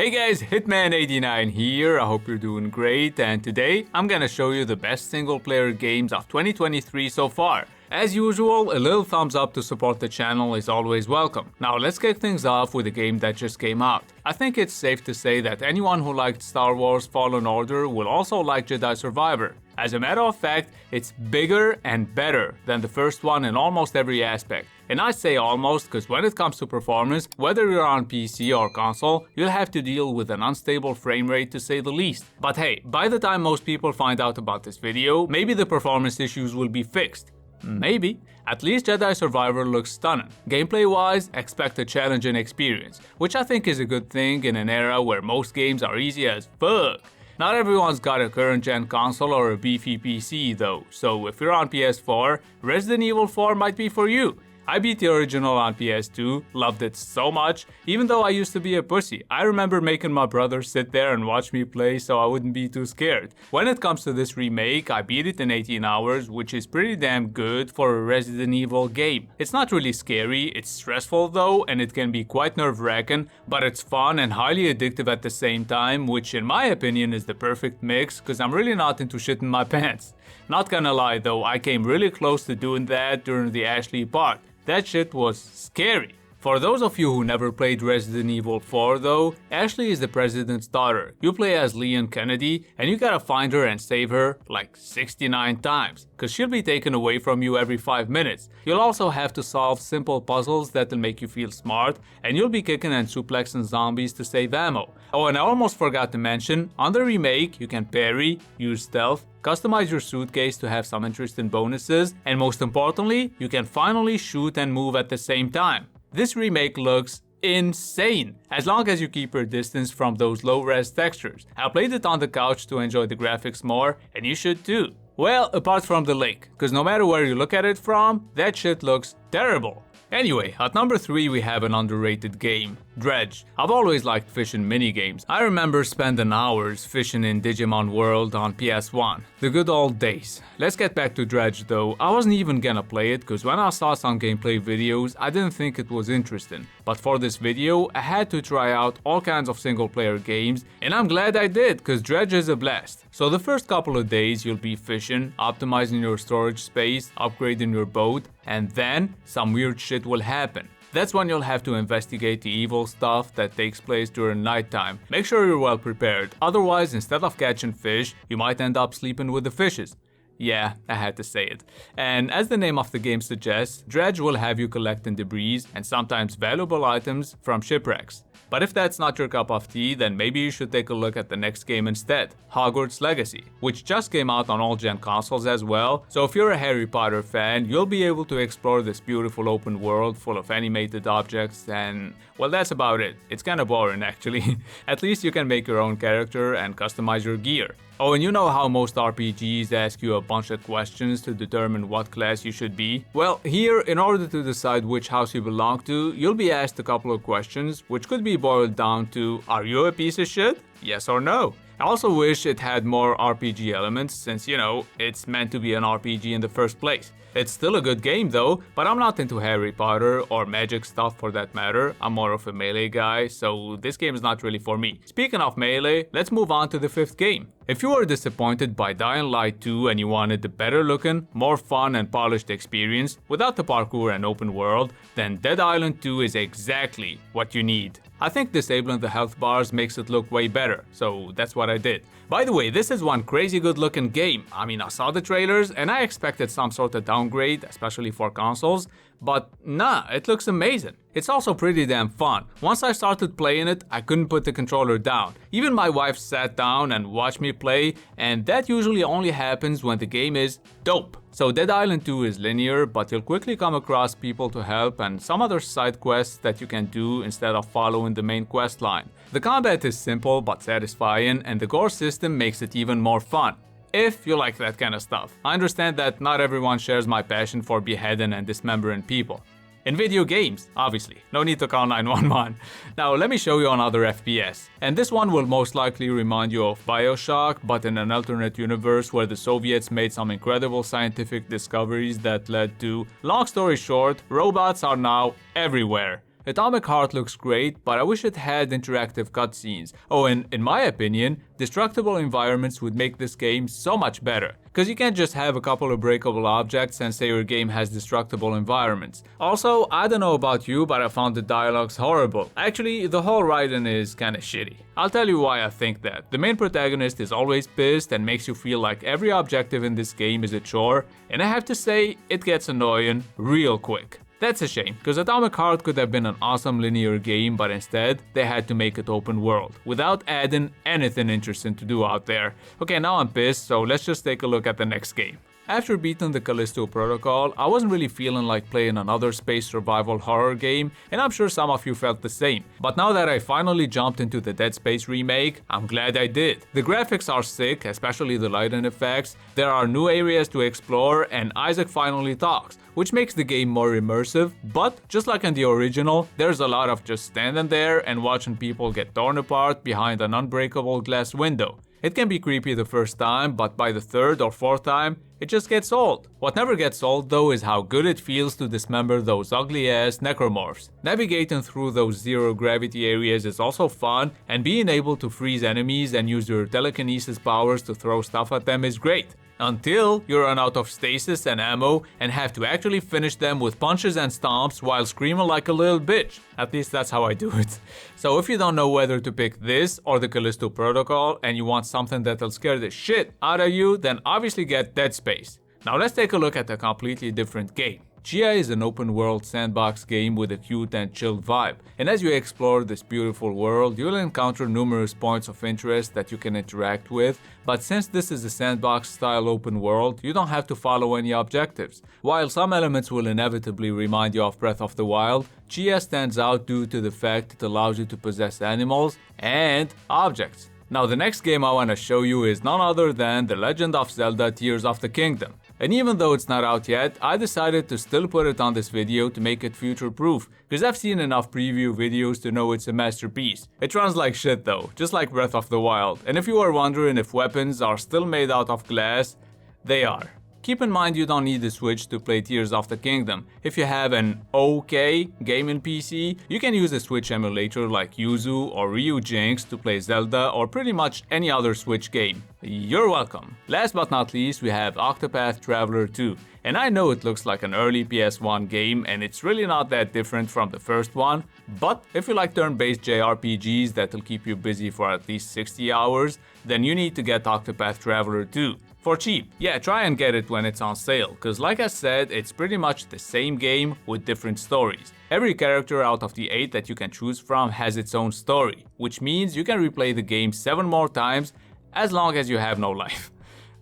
Hey guys, Hitman89 here, I hope you're doing great, and today I'm gonna show you the best single player games of 2023 so far. As usual, a little thumbs up to support the channel is always welcome. Now let's kick things off with a game that just came out. I think it's safe to say that anyone who liked Star Wars Fallen Order will also like Jedi Survivor. As a matter of fact, it's bigger and better than the first one in almost every aspect. And I say almost because when it comes to performance, whether you're on PC or console, you'll have to deal with an unstable frame rate to say the least. But hey, by the time most people find out about this video, maybe the performance issues will be fixed. Maybe. At least Jedi Survivor looks stunning. Gameplay-wise, expect a challenging experience, which I think is a good thing in an era where most games are easy as fuck. Not everyone's got a current-gen console or a beefy PC though, so if you're on PS4, Resident Evil 4 might be for you. I beat the original on PS2, loved it so much, even though I used to be a pussy. I remember making my brother sit there and watch me play so I wouldn't be too scared. When it comes to this remake, I beat it in 18 hours, which is pretty damn good for a Resident Evil game. It's not really scary, it's stressful though, and it can be quite nerve-wracking, but it's fun and highly addictive at the same time, which in my opinion is the perfect mix, cause I'm really not into shitting my pants. Not gonna lie though, I came really close to doing that during the Ashley part. That shit was scary. For those of you who never played Resident Evil 4 though, Ashley is the president's daughter. You play as Leon Kennedy and you gotta find her and save her like 69 times, cause she'll be taken away from you every 5 minutes. You'll also have to solve simple puzzles that'll make you feel smart, and you'll be kicking and suplexing zombies to save ammo. Oh, and I almost forgot to mention, on the remake you can parry, use stealth, customize your suitcase to have some interesting bonuses, and most importantly, you can finally shoot and move at the same time. This remake looks insane, as long as you keep your distance from those low-res textures. I played it on the couch to enjoy the graphics more, and you should too. Well, apart from the lake, cause no matter where you look at it from, that shit looks terrible. Anyway, at number 3 we have an underrated game, Dredge. I've always liked fishing minigames. I remember spending hours fishing in Digimon World on PS1. The good old days. Let's get back to Dredge though. I wasn't even gonna play it cause when I saw some gameplay videos I didn't think it was interesting. But for this video I had to try out all kinds of single player games, and I'm glad I did cause Dredge is a blast. So the first couple of days you'll be fishing, optimizing your storage space, upgrading your boat, and then some weird shit will happen. That's when you'll have to investigate the evil stuff that takes place during nighttime. Make sure you're well prepared, otherwise instead of catching fish, you might end up sleeping with the fishes. Yeah, I had to say it. And as the name of the game suggests, Dredge will have you collecting debris and sometimes valuable items from shipwrecks. But if that's not your cup of tea, then maybe you should take a look at the next game instead, Hogwarts Legacy, which just came out on all gen consoles as well, so if you're a Harry Potter fan, you'll be able to explore this beautiful open world full of animated objects and, well, that's about it. It's kinda boring actually. At least you can make your own character and customize your gear. Oh, and you know how most RPGs ask you a bunch of questions to determine what class you should be? Well, here, in order to decide which house you belong to, you'll be asked a couple of questions, which could be boiled down to, are you a piece of shit? Yes or no? I also wish it had more RPG elements since, you know, it's meant to be an RPG in the first place. It's still a good game though, but I'm not into Harry Potter or magic stuff for that matter. I'm more of a melee guy, so this game is not really for me. Speaking of melee, let's move on to the 5th game. If you were disappointed by Dying Light 2 and you wanted the better looking, more fun and polished experience without the parkour and open world, then Dead Island 2 is exactly what you need. I think disabling the health bars makes it look way better, so that's what I did. By the way, this is one crazy good looking game. I mean, I saw the trailers and I expected some sort of downgrade, especially for consoles, but nah, it looks amazing. It's also pretty damn fun. Once I started playing it, I couldn't put the controller down. Even my wife sat down and watched me play, and that usually only happens when the game is dope. So Dead Island 2 is linear, but you'll quickly come across people to help and some other side quests that you can do instead of following the main quest line. The combat is simple but satisfying, and the gore system makes it even more fun. If you like that kind of stuff. I understand that not everyone shares my passion for beheading and dismembering people. In video games, obviously, no need to call 911. Now let me show you another FPS. And this one will most likely remind you of BioShock, but in an alternate universe where the Soviets made some incredible scientific discoveries that led to, long story short, robots are now everywhere. Atomic Heart looks great, but I wish it had interactive cutscenes. Oh, and in my opinion, destructible environments would make this game so much better. Cause you can't just have a couple of breakable objects and say your game has destructible environments. Also, I don't know about you, but I found the dialogues horrible. Actually, the whole writing is kinda shitty. I'll tell you why I think that. The main protagonist is always pissed and makes you feel like every objective in this game is a chore, and I have to say, it gets annoying real quick. That's a shame, because Atomic Heart could have been an awesome linear game, but instead, they had to make it open world, without adding anything interesting to do out there. Okay, now I'm pissed, so let's just take a look at the next game. After beating the Callisto Protocol, I wasn't really feeling like playing another space survival horror game, and I'm sure some of you felt the same. But now that I finally jumped into the Dead Space remake, I'm glad I did. The graphics are sick, especially the lighting effects, there are new areas to explore, and Isaac finally talks, which makes the game more immersive, but just like in the original, there's a lot of just standing there and watching people get torn apart behind an unbreakable glass window. It can be creepy the first time, but by the third or fourth time, it just gets old. What never gets old though is how good it feels to dismember those ugly ass necromorphs. Navigating through those zero gravity areas is also fun, and being able to freeze enemies and use your telekinesis powers to throw stuff at them is great. Until you run out of stasis and ammo and have to actually finish them with punches and stomps while screaming like a little bitch. At least that's how I do it. So if you don't know whether to pick this or the Callisto Protocol and you want something that'll scare the shit out of you, then obviously get Dead Space. Now let's take a look at a completely different game. Tchia is an open world sandbox game with a cute and chilled vibe, and as you explore this beautiful world, you'll encounter numerous points of interest that you can interact with, but since this is a sandbox style open world, you don't have to follow any objectives. While some elements will inevitably remind you of Breath of the Wild, Tchia stands out due to the fact it allows you to possess animals and objects. Now the next game I want to show you is none other than The Legend of Zelda Tears of the Kingdom. And even though it's not out yet, I decided to still put it on this video to make it future-proof, because I've seen enough preview videos to know it's a masterpiece. It runs like shit though, just like Breath of the Wild, and if you are wondering if weapons are still made out of glass, they are. Keep in mind you don't need a Switch to play Tears of the Kingdom. If you have an OK gaming PC, you can use a Switch emulator like Yuzu or Ryujinx to play Zelda or pretty much any other Switch game. You're welcome. Last but not least, we have Octopath Traveler 2. And I know it looks like an early PS1 game and it's really not that different from the first one, but if you like turn-based JRPGs that'll keep you busy for at least 60 hours, then you need to get Octopath Traveler 2. For cheap. Yeah, try and get it when it's on sale, cause like I said, it's pretty much the same game with different stories. Every character out of the 8 that you can choose from has its own story, which means you can replay the game 7 more times as long as you have no life.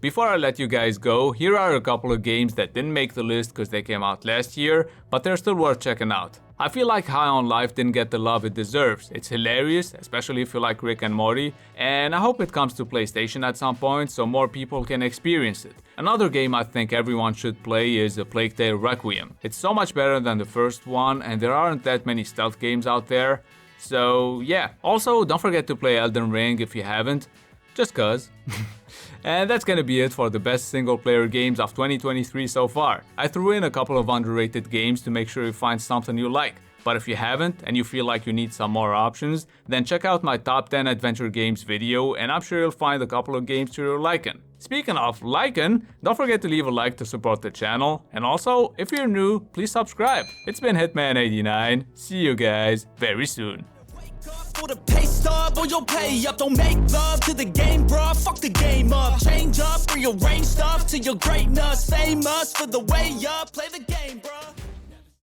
Before I let you guys go, here are a couple of games that didn't make the list cause they came out last year, but they're still worth checking out. I feel like High on Life didn't get the love it deserves. It's hilarious, especially if you like Rick and Morty, and I hope it comes to PlayStation at some point so more people can experience it. Another game I think everyone should play is A Plague Tale Requiem. It's so much better than the first one, and there aren't that many stealth games out there. So yeah, also don't forget to play Elden Ring if you haven't, just cuz. And that's gonna be it for the best single-player games of 2023 so far. I threw in a couple of underrated games to make sure you find something you like. But if you haven't and you feel like you need some more options, then check out my top 10 adventure games video and I'm sure you'll find a couple of games you're liking. Speaking of liking, don't forget to leave a like to support the channel, and also, if you're new, please subscribe. It's been Hitman89, see you guys very soon. For the pay stub or you'll pay up. Don't make love to the game, bruh. Fuck the game up. Change up, rearrange stuff to your greatness. Famous for the way up. Play the game, bruh.